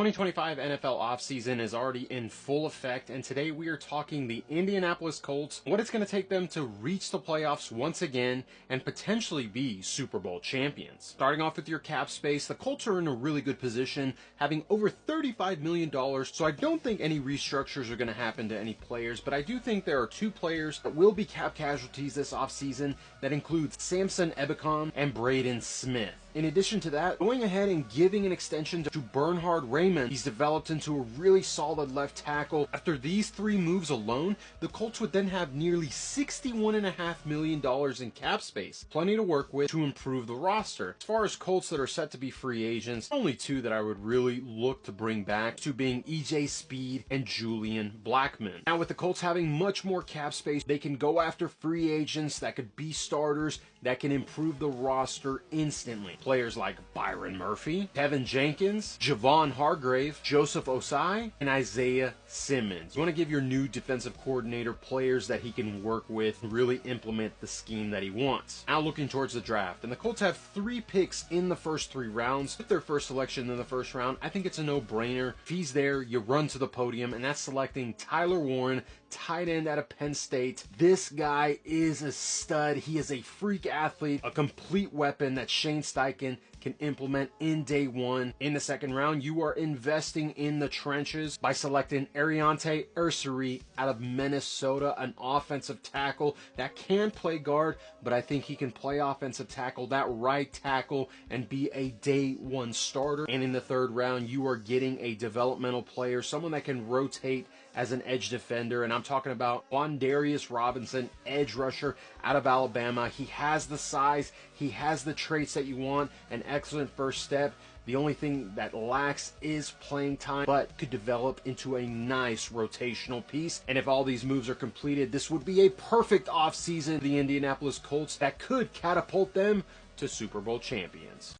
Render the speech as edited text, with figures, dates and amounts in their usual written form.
2025 NFL offseason is already in full effect, and today we are talking the Indianapolis Colts, what it's going to take them to reach the playoffs once again and potentially be Super Bowl champions. Starting off with your cap space, the Colts are in a really good position, having over $35 million, so I don't think any restructures are going to happen to any players, but I do think there are two players that will be cap casualties this offseason that include Samson Ebukam and Braden Smith. In addition to that, going ahead and giving an extension to Bernhard Raymond, he's developed into a really solid left tackle. After these three moves alone, the Colts would then have nearly $61.5 million in cap space. Plenty to work with to improve the roster. As far as Colts that are set to be free agents, only two that I would really look to bring back, two being EJ Speed and Julian Blackmon. Now with the Colts having much more cap space, they can go after free agents that could be starters, that can improve the roster instantly. Players like Byron Murphy, Kevin Jenkins, Javon Hargrave, Joseph Osai, and Isaiah Simmons. You want to give your new defensive coordinator players that he can work with and really implement the scheme that he wants. Now looking towards the draft, and the Colts have 3 picks in the first 3 rounds. With their first selection in the first round, I think it's a no-brainer. If he's there, you run to the podium, and that's selecting Tyler Warren, tight end out of Penn State. This guy is a stud. He is a freak athlete, a complete weapon that Shane Steichen can implement in day one. In the second round, you are investing in the trenches by selecting Ariante Ursary out of Minnesota, an offensive tackle that can play guard, but I think he can play offensive tackle, that right tackle, and be a day one starter. And in the third round, you are getting a developmental player, someone that can rotate as an edge defender, and I'm talking about Wandarius Robinson, edge rusher out of Alabama. He has the size, he has the traits that you want, an excellent first step. The only thing that lacks is playing time, but could develop into a nice rotational piece. And if all these moves are completed, this would be a perfect offseason for the Indianapolis Colts that could catapult them to Super Bowl champions.